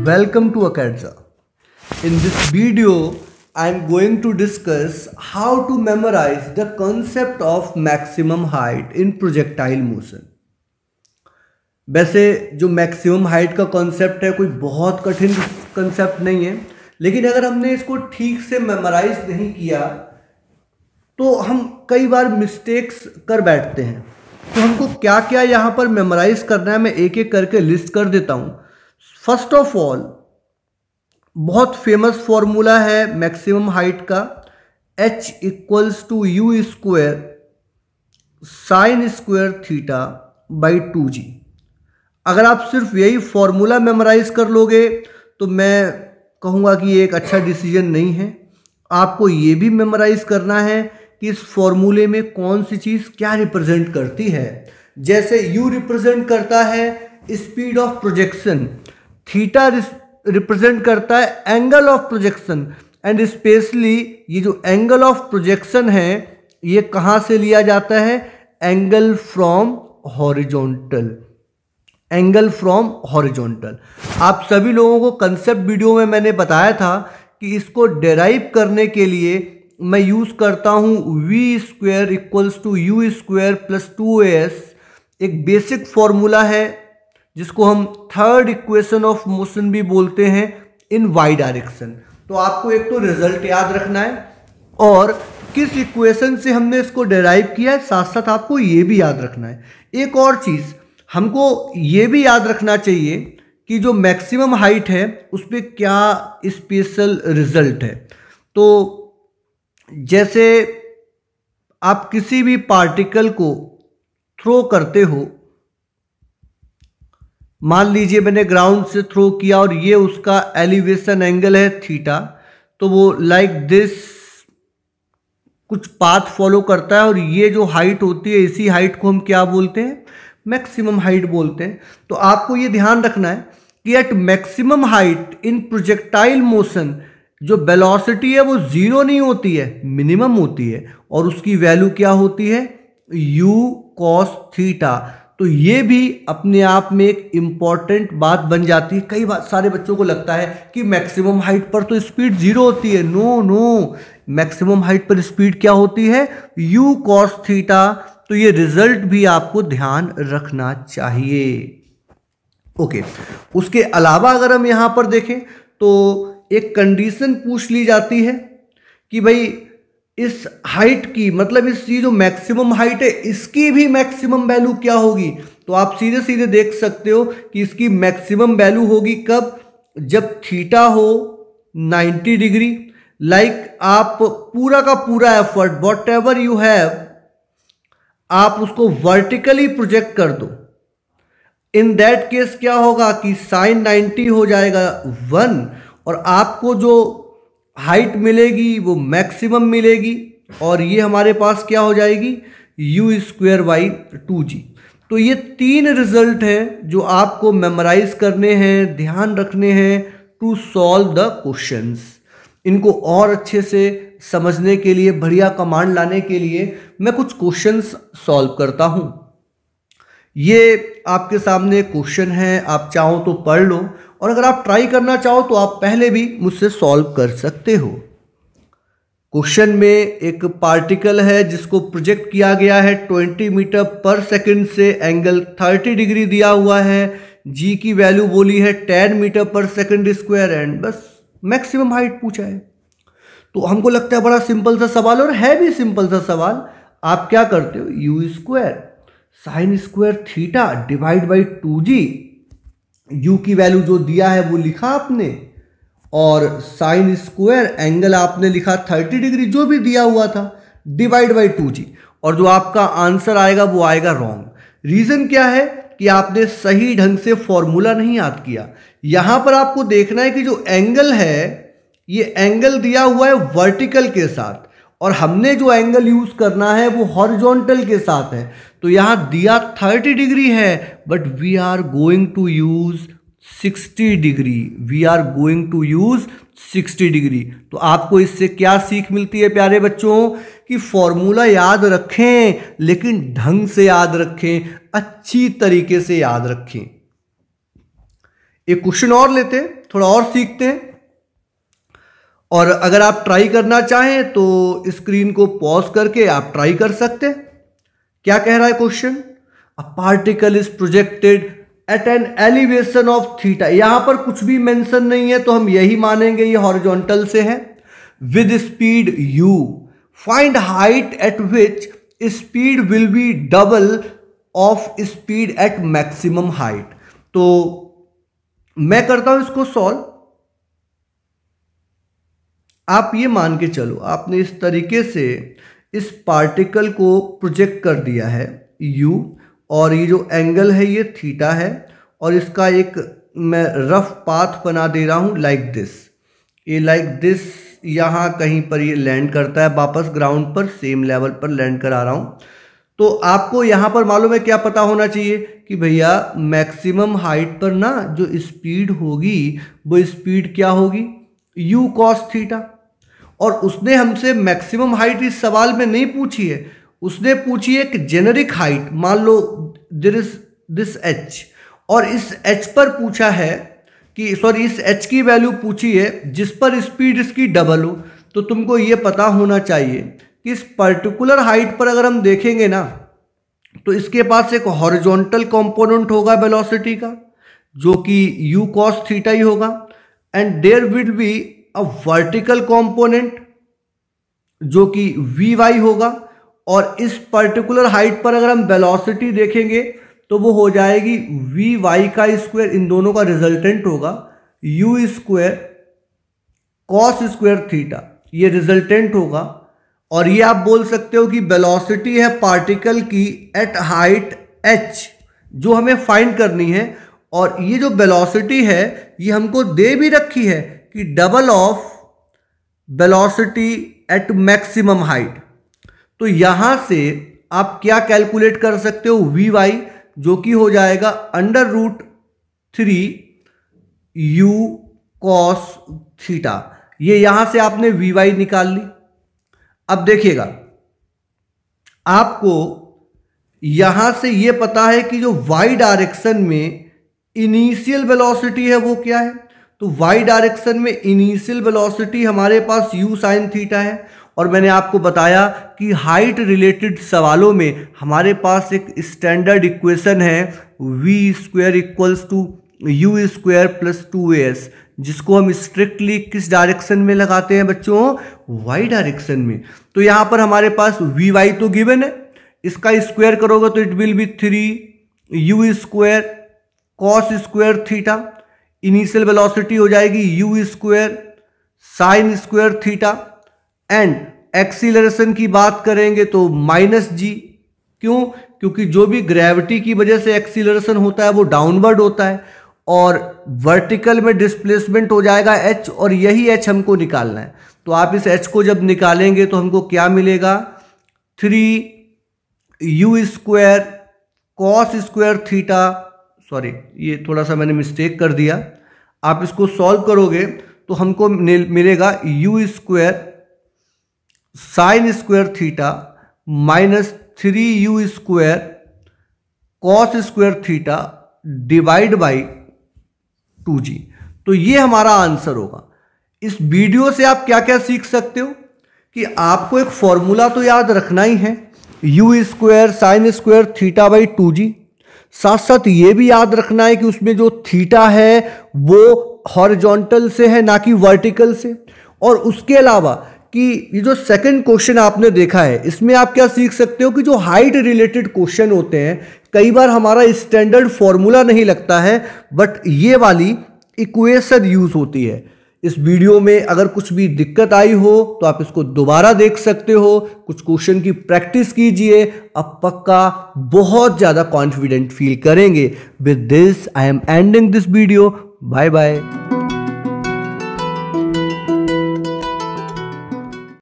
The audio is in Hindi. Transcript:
Welcome to Acadza. In this video, I am going to discuss how to memorize the concept of maximum height in projectile motion. वैसे जो मैक्सिमम हाइट का कॉन्सेप्ट है कोई बहुत कठिन कॉन्सेप्ट नहीं है, लेकिन अगर हमने इसको ठीक से मेमोराइज नहीं किया तो हम कई बार मिस्टेक्स कर बैठते हैं। तो हमको क्या क्या यहाँ पर मेमोराइज करना है, मैं एक एक करके लिस्ट कर देता हूँ। फर्स्ट ऑफ ऑल, बहुत फेमस फॉर्मूला है मैक्सिमम हाइट का, h = u² sin square theta by 2g। अगर आप सिर्फ यही फॉर्मूला मेमोराइज कर लोगे तो मैं कहूँगा कि ये एक अच्छा डिसीजन नहीं है। आपको ये भी मेमोराइज करना है कि इस फॉर्मूले में कौन सी चीज़ क्या रिप्रेजेंट करती है। जैसे u रिप्रेजेंट करता है speed of projection, theta represent करता है angle of projection, and specially ये जो एंगल ऑफ प्रोजेक्शन है ये कहाँ से लिया जाता है? Angle from horizontal. Angle from horizontal आप सभी लोगों को कंसेप्ट वीडियो में मैंने बताया था कि इसको डेराइव करने के लिए मैं यूज़ करता हूँ v² = u² + 2as। एक बेसिक फॉर्मूला है जिसको हम थर्ड इक्वेशन ऑफ मोशन भी बोलते हैं इन वाई डायरेक्शन। तो आपको एक तो रिजल्ट याद रखना है और किस इक्वेशन से हमने इसको डेराइव किया है, साथ साथ आपको ये भी याद रखना है। एक और चीज़ हमको ये भी याद रखना चाहिए कि जो मैक्सिमम हाइट है उस पर क्या स्पेशल रिजल्ट है। तो जैसे आप किसी भी पार्टिकल को थ्रो करते हो, मान लीजिए मैंने ग्राउंड से थ्रो किया और ये उसका एलिवेशन एंगल है थीटा, तो वो लाइक दिस कुछ पाथ फॉलो करता है और ये जो हाइट होती है इसी हाइट को हम क्या बोलते हैं? मैक्सिमम हाइट बोलते हैं। तो आपको ये ध्यान रखना है कि at maximum height in projectile motion जो वेलोसिटी है वो जीरो नहीं होती है, मिनिमम होती है, और उसकी वैल्यू क्या होती है? u cos theta. तो ये भी अपने आप में एक इम्पॉर्टेंट बात बन जाती है। कई बार सारे बच्चों को लगता है कि मैक्सिमम हाइट पर तो स्पीड जीरो होती है। नो, मैक्सिमम हाइट पर स्पीड क्या होती है? u cos theta. तो ये रिजल्ट भी आपको ध्यान रखना चाहिए। ओके, उसके अलावा अगर हम यहां पर देखें तो एक कंडीशन पूछ ली जाती है कि भाई इस हाइट की, मतलब इस ये जो मैक्सिमम हाइट है इसकी भी मैक्सिमम वैल्यू क्या होगी? तो आप सीधे सीधे देख सकते हो कि इसकी मैक्सिमम वैल्यू होगी कब? जब थीटा हो 90 डिग्री। लाइक आप पूरा का पूरा effort what ever you have आप उसको वर्टिकली प्रोजेक्ट कर दो। इन दैट केस क्या होगा कि साइन 90 हो जाएगा 1 और आपको जो हाइट मिलेगी वो मैक्सिमम मिलेगी, और ये हमारे पास क्या हो जाएगी? u² / 2g। तो ये तीन रिजल्ट हैं जो आपको मेमोराइज करने हैं, ध्यान रखने हैं टू सॉल्व द क्वेश्चंस। इनको और अच्छे से समझने के लिए, बढ़िया कमांड लाने के लिए मैं कुछ क्वेश्चंस सॉल्व करता हूं। ये आपके सामने क्वेश्चन है, आप चाहो तो पढ़ लो, और अगर आप ट्राई करना चाहो तो आप पहले भी मुझसे सॉल्व कर सकते हो। क्वेश्चन में एक पार्टिकल है जिसको प्रोजेक्ट किया गया है 20 मीटर पर सेकंड से, एंगल 30 डिग्री दिया हुआ है, जी की वैल्यू बोली है 10 मीटर पर सेकंड स्क्वायर, एंड बस मैक्सिमम हाइट पूछा है। तो हमको लगता है बड़ा सिंपल सा सवाल, और है भी सिंपल सा सवाल। आप क्या करते हो? u² sin square theta divide by 2g। u की वैल्यू जो दिया है वो लिखा आपने, और साइन स्क्वायर एंगल आपने लिखा 30 डिग्री जो भी दिया हुआ था, डिवाइड बाई 2g, और जो आपका आंसर आएगा वो आएगा रॉन्ग। रीजन क्या है कि आपने सही ढंग से फॉर्मूला नहीं याद किया। यहां पर आपको देखना है कि जो एंगल है ये एंगल दिया हुआ है वर्टिकल के साथ, और हमने जो एंगल यूज करना है वो हॉरिजॉन्टल के साथ है। तो यहां दिया 30 डिग्री है, but we are going to use 60 degree. We are going to use 60 degree. तो आपको इससे क्या सीख मिलती है प्यारे बच्चों? कि फॉर्मूला याद रखें, लेकिन ढंग से याद रखें, अच्छी तरीके से याद रखें। एक क्वेश्चन और लेते हैं। थोड़ा और सीखते हैं। और अगर आप ट्राई करना चाहें तो स्क्रीन को पॉज करके आप ट्राई कर सकते हैं। क्या कह रहा है question? A particle is projected at an elevation of theta. यहां पर कुछ भी मेंशन नहीं है तो हम यही मानेंगे ये हॉरिजॉन्टल से है। With speed u, find height eight which speed will be double of speed at maximum height. तो मैं करता हूं इसको सॉल्व। आप ये मान के चलो, आपने इस तरीके से इस पार्टिकल को प्रोजेक्ट कर दिया है u, और ये जो एंगल है ये थीटा है, और इसका एक मैं रफ पाथ बना दे रहा हूं लाइक दिस। ये लाइक दिस यहाँ कहीं पर ये लैंड करता है, वापस ग्राउंड पर सेम लेवल पर लैंड करा रहा हूँ। तो आपको यहाँ पर मालूम है क्या पता होना चाहिए कि भैया मैक्सिमम हाइट पर ना जो स्पीड होगी वो स्पीड क्या होगी? u cos theta. और उसने हमसे मैक्सिमम हाइट इस सवाल में नहीं पूछी है, उसने पूछी है एक जेनेरिक हाइट। मान लो देयर इज दिस h, और इस h पर पूछा है कि सॉरी इस h की वैल्यू पूछी है जिस पर स्पीड इसकी डबल हो। तो तुमको ये पता होना चाहिए कि इस पर्टिकुलर हाइट पर अगर हम देखेंगे ना तो इसके पास एक हॉरिजॉन्टल कंपोनेंट होगा वेलोसिटी का जो कि u cos थीटा ही होगा, and there will be a vertical component जो कि vy होगा। और इस पर्टिकुलर हाइट पर अगर हम वेलोसिटी देखेंगे तो वो हो जाएगी vy का स्क्वायर, इन दोनों का रिजल्टेंट होगा u square cos square theta, ये रिजल्टेंट होगा। और ये आप बोल सकते हो कि वेलोसिटी है पार्टिकल की एट हाइट h जो हमें फाइंड करनी है, और ये जो वेलोसिटी है ये हमको दे भी रखी है कि double of velocity at maximum height. तो यहां से आप क्या कैलकुलेट कर सकते हो? vy जो कि हो जाएगा √3 u cos थीटा। ये यहां से आपने vy निकाल ली। अब देखिएगा, आपको यहां से ये पता है कि जो y डायरेक्शन में इनिशियल वेलोसिटी है वो क्या है। तो y डायरेक्शन में इनिशियल वेलोसिटी हमारे पास u sin थीटा है। और मैंने आपको बताया कि हाइट रिलेटेड सवालों में हमारे पास एक स्टैंडर्ड इक्वेशन है v square equals to u square plus 2as, जिसको हम स्ट्रिक्टली किस डायरेक्शन में लगाते हैं बच्चों? y डायरेक्शन में। तो यहां पर हमारे पास vy तो गिवन है, इसका स्क्वायर करोगे तो it will be 3 u square cos square theta, initial velocity हो जाएगी u square sine square theta, and acceleration की बात करेंगे तो -g। क्यों? क्योंकि जो भी ग्रेविटी की वजह से एक्सीलरेशन होता है वो डाउनवर्ड होता है, और वर्टिकल में डिस्प्लेसमेंट हो जाएगा h, और यही h हमको निकालना है। तो आप इस h को जब निकालेंगे तो हमको क्या मिलेगा? 3u square cos square theta, sorry ये थोड़ा सा मैंने मिस्टेक कर दिया। आप इसको सॉल्व करोगे तो हमको मिलेगा u square sine square theta -3u square cos square theta divide by 2g। तो ये हमारा आंसर होगा। इस वीडियो से आप क्या क्या सीख सकते हो कि आपको एक फॉर्मूला तो याद रखना ही है, u square sine square theta by 2g। साथ साथ ये भी याद रखना है कि उसमें जो थीटा है वो हॉरिजॉन्टल से है ना कि वर्टिकल से। और उसके अलावा कि ये जो सेकंड क्वेश्चन आपने देखा है इसमें आप क्या सीख सकते हो कि जो हाइट रिलेटेड क्वेश्चन होते हैं कई बार हमारा स्टैंडर्ड फॉर्मूला नहीं लगता है, बट ये वाली इक्वेशन यूज होती है। इस वीडियो में अगर कुछ भी दिक्कत आई हो तो आप इसको दोबारा देख सकते हो, कुछ क्वेश्चन की प्रैक्टिस कीजिए, अब पक्का बहुत ज़्यादा कॉन्फिडेंट फील करेंगे। With this I am ending this video. Bye bye.